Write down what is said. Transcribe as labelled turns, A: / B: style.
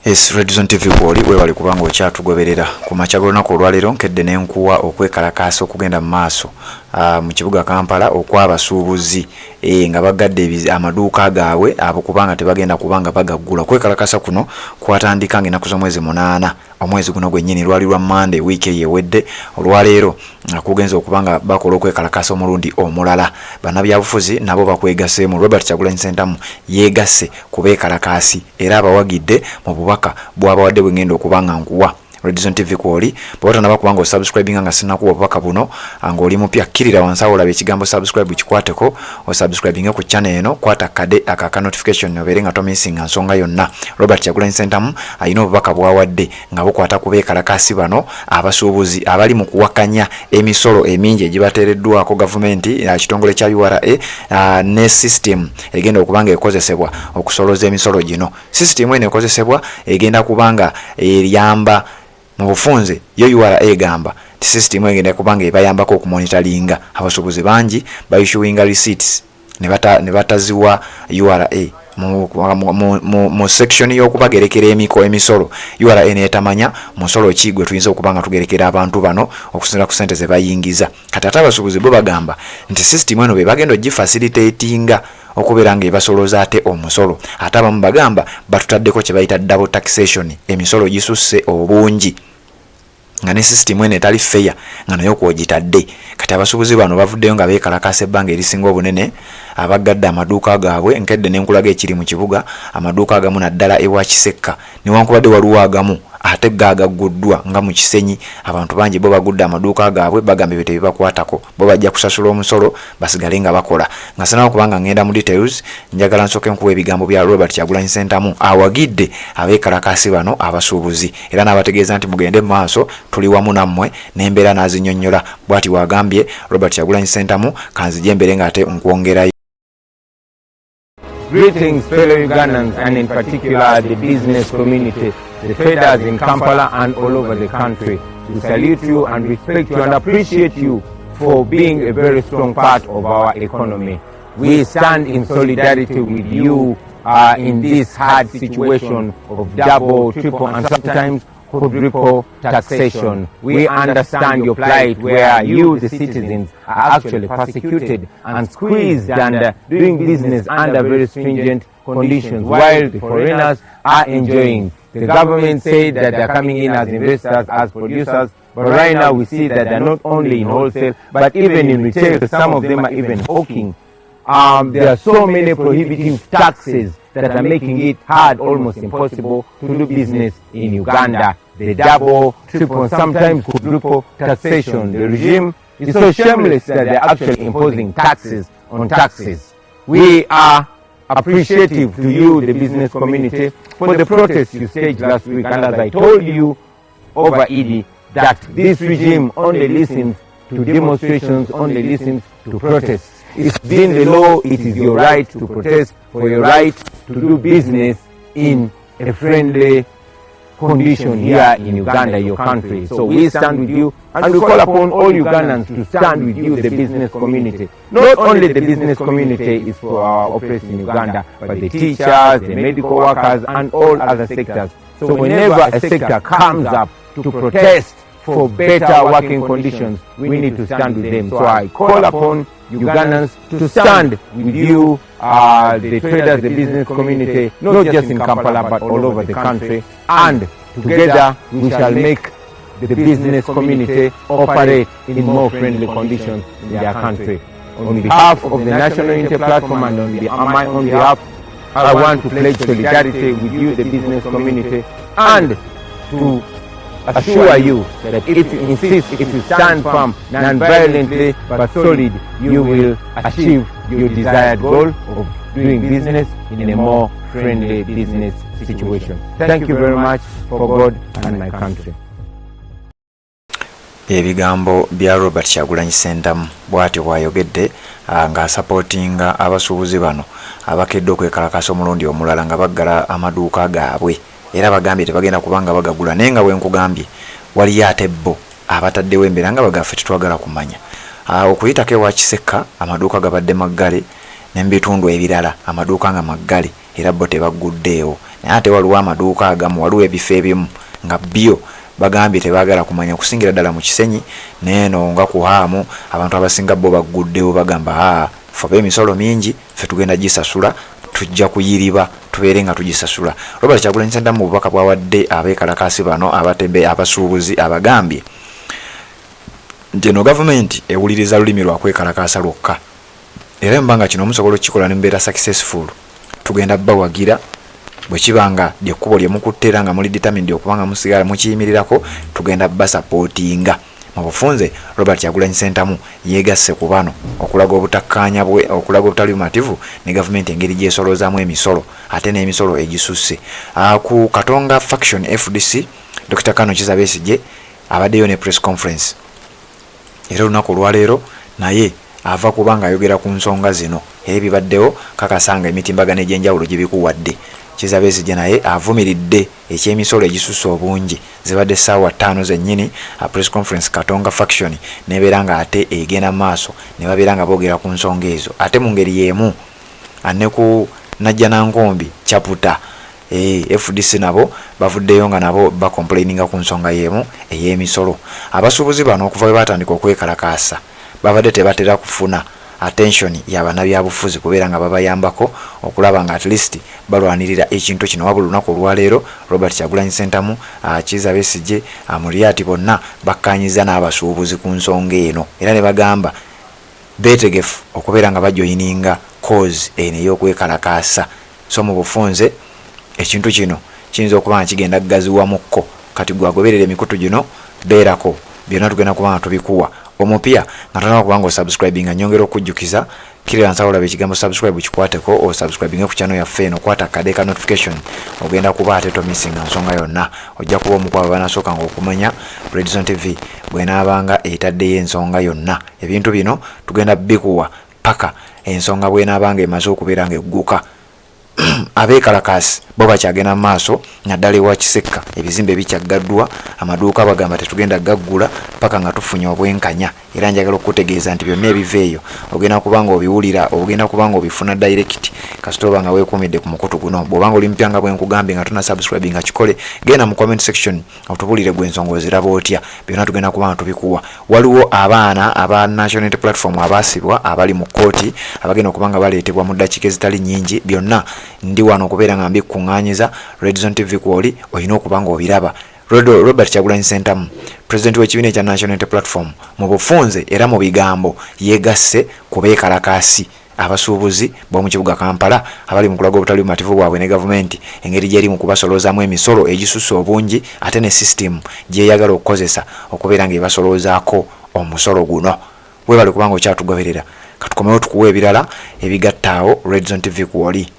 A: Yes, Redison TV kwoli webali kubanga okyatugoberera ku machago na kolwalero nkedde nenkuwa okwekalakaasa okugenda mu maaso mu kibuga Kampala okw'abasuubuzi nga bagadde amaduuka gaabwe abo kubanga tebagenda kubanga bagaggula. Kwekalakaasa kuno kwatandika ng'ennaku z'omwezi 8 omwezi guno gwennyini lwali lwa Monday week eyewedde olwaleero kugenza okubanga bakola okwekalakaasa omulundi omulala. Bannabyabufuzi nabo bakwegasseemu. Robert Kyagulanyi Ssentamu yeegasse ku beekalakaasi era abawagidde mu bubaka bw'abawadde bwe ngenda okubanga nkuwa. Redison TV kwoli bwota naba kubanga osubscribinga nga sinakuwa obubaka buno ng'oli mupya kkirira wansi awo olaba ekigambo subscribe kikwateko osubscribinga ku channel eno kwata kade akaka notification obeere nga tomissinga nsonga yonna. Robert Kyagulanyi Ssentamu alina obubaka bwawadde nga bukwata ku beekalakaasi bano abasuubuzi abali mu kuwakanya emisolo emingi egibateereddwako gavumenti kitongole kya URA ne system egenda okubanga ekozesebwa okusoloza emisolo gino. System eno ekozesebwa egenda kubanga eriyamba mu bufunze yo URA egamba ti system egenda kubanga ebayambako okumonitoringa abasuubuzi bangi bayissuinga receipts ne bataziwa URA mu section y'okubagerekera emisolo. URA neetamanya musolo ki gwe tuyinza okubanga tugerekera abantu bano okusinziira ku ssente ze bayingiza. Kati ate abasuubuzi bo bagamba nti system eno be bagenda ogifacilitatinga okubeera nga ebasoloza ate omusolo. Ate abamu bagamba batutaddeko kye bayita double taxation, emisolo gisusse obungi nga ne system eno etali fair nga nayo kwogitadde. Kati abasuubuzi bano bavuddeyo nga beekalakaasa ebbanga erisinga obunene abagadde amaduuka gaabwe. Nkedde n'enkulaga ekiri mu kibuga amaduuka agamu naddala ewa Kisekka newankubadde waliwo agamu ate gagagguddwa nga mu Kisenyi. Abantu bangi bo bagudde amaduuka gaabwe bagambe bete bibakwatako bo bajja kusasula omusolo basigale nga bakola. Nga sinawo kubanga ngenda mu details njagala nsoke nkuwa ebigambo bya Robert Kyagulanyi Ssentamu awagidde abeekalakaasi bano abasuubuzi era n'abategeeza nti mugende mu maaso tuli wamu nammwe n'embeera n'azinnyonnyola. Bw'ati wagambye Robert Kyagulanyi Ssentamu kanzije embeere ng'ate nkwongerayo.
B: Greetings, fellow Ugandans, and in particular the business community, the traders in Kampala and all over the country. We salute you and respect you and appreciate you for being a very strong part of our economy. We stand in solidarity with you in this hard situation of double, triple, and sometimes quadruple taxation. We understand your plight where you, the citizens, are actually persecuted and squeezed and doing business under very stringent conditions while the foreigners are enjoying. The government said that they're coming in as investors, as producers, but right now we see that they're not only in wholesale, but even in retail. Some of them are even hawking. There are so many prohibitive taxes that are making it hard, almost impossible, to do business in Uganda. The double, triple, and sometimes quadruple taxation. The regime is so shameless that they're actually imposing taxes on taxes. We are appreciative to you, the business community, for the protests you staged last week. And as I told you over Eid, that this regime only listens to demonstrations, only listens to protests. It's been the law, it is your right to protest for your right to do business in a friendly condition here in Uganda, your country. So we stand with you and we call upon all Ugandans to stand with you, the business community. Not only the business community is for our oppressed in Uganda, but the teachers, the medical workers, and all other sectors. So whenever a sector comes up to protest for better working conditions, we need to stand with them. So I call upon Ugandans to stand with you, the traders, the business community, not just in Kampala but all over the country, and together we shall make the business community operate in more friendly conditions in their country. On behalf of the National Unity Platform and on my own behalf, I want to pledge solidarity with you, the business community, and to assure you that if you insist, if you stand firm, non-violently but solid, you will achieve your desired goal of doing business in a more friendly business situation. Thank you very much for God and my country.
A: Ebigambo bya Robert Kyagulanyi Ssentamu bw'ati bw'ayogedde nga supportinga abasuubuzi bano abakedde okwekalakaasa omulundi omulala nga baggala amaduuka gaabwe era bagambye tebagenda kubanga bagagula. Naye nga bwe nkugambye waliyo ate bo abataddewo embeera nga bagaffe tetwagala kumanya. Okuyitako ewa Kisekka amaduuka gabadde maggale n'ebitundu ebirala amaduuka nga maggale era bo tebaguddeewo. ate waliwo amaduuka agamu waliwo ebifo ebimu nga bio bagambye tebaagala kumanya kusingira ddala mu Kisenyi neeno nga ku Haamu abantu abasinga bo baguddewo bagamba fe emisolo mingi fe tugenda gisasula tujja kuyiriba tubeere nga tugisasula. Robert Kyagulanyi Ssentamu mu bubaka bwawadde abeekalakaasi bano abatembe abasuubuzi abagambye nti eno gavumenti ewuliriza lulimi lwa kwekalakaasa lwokka era mbanga kino musobola okikola ne mbeera successful tugenda bawagira bwe kibanga lyekkubo lye mukuttera nga muli determined okubanga musigala mukiyimirirako tugenda basupportinga mu bufunze. Robert Kyagulanyi Ssentamu yeegasse ku bano okulaga obutakkaanya bwe okulaga obutali bumativu ne gavumenti engeri gyesoloozamu emisolo ate n'emisolo egisusse. Ku Katonga Faction FDC Dr. Kano Kizza Besigye abaddeyo ne press conference era olunaku olwaleero naye ava kubanga ayogera ku nsonga zino ebibaddewo kakasanga emitimbagano egy'enjawulo gye bikuwadde. Kizza Besigye naye avumiridde ekyemisolo egisusse obungi zibadde ssaawa 5 zennyini press conference Katonga Faction nebeera nga ate egenda maaso ne babeera nga boogera ku nsonga ezo ate mu ngeri y'emu ane ku Najjanankombi Chaputa FDC nabo bavuddeyo nga nabo bacomplaininga ku nsonga y'emu ey'emisolo. Abasuubuzi bano okuva bwe batandika okwekalakaasa babadde tebatera kufuna attention y'abannabyabufuzi kubeera nga babayambako okulaba nga at least balwanirira ekintu kino. Wabula olunaku olwaleero Robert Kyagulanyi Ssentamu Kizza Besigye Muryati bonna bakkanyiza n'abasuubuzi ku nsonga eno era ne bagamba beetegefu okubeera nga bajoyininga cause eno ey'okwekalakaasa. So mu bufunze ekintu kino kiyinza okuba nga kigenda kugaziwamukko kati gwagoberera emikutu gino beerako byonna tugenda kuba nga tubikuwa. Omupya nga tolina kubanga osubscribinga nyongera okujjukiza kirira nsawula bekigambo subscribe kikwateko o subscribinga ku channel yaffe eno kwata kadeka notification ogenda kuba ate to missing nsonga yonna ojja kuba omukwaba banasooka nga okumanya Red Zone TV bw'enaabanga etaddeyo ensonga yonna. Ebintu bino tugenda bikuwa paka ensonga bw'enaabanga emaze okubeera nga egguka. Abeekalakaasi bo bakyagenda mu maaso naddala ewa Kisekka ebizimbe bikyaggaddwa amaduuka bagamba tetugenda gaggula paka nga tufunye obwenkanya era njagala okutegeeza nti byonna ebiva eyo ogenda kubanga obiwulira ogenda kubanga obifuna direct kasita oba nga weekuumidde ku mukutu guno. Bw'obanga oli mpya nga bwe nkugambye nga tuna subscribe nga kikole genda mu comment section otubulire gwe ensonga oziraba otya byonna tugenda kubanga tubikuwa. Waliwo abaana aba National Unity Platform abaasibwa abali mu kkooti abagenda okubanga baleetebwa mu ddakiika ezitali nnyingi byonna ndi wano okubeera nga mbikuŋŋaanyiza Red Zone TV kwoli olina okubanga obiraba. Robert Kyagulanyi Ssentamu president w'ekibiina ekya National Unity Platform mu bufunze era mu bigambo yeegasse ku beekalakaasi abasuubuzi b'omu kibuga Kampala abali mu kulaga obutali bumativu bwabwe ne gavumenti engeri gyeri mu kubasoloozamu emisolo egisusse obungi ate ne system gyeyagala okukozesa okubeera nga ebasoloozaako omusolo guno. Weebale kubanga okyatugoberera katukomewo tukuwa ebirala ebigattaawo Red Zone TV kwoli.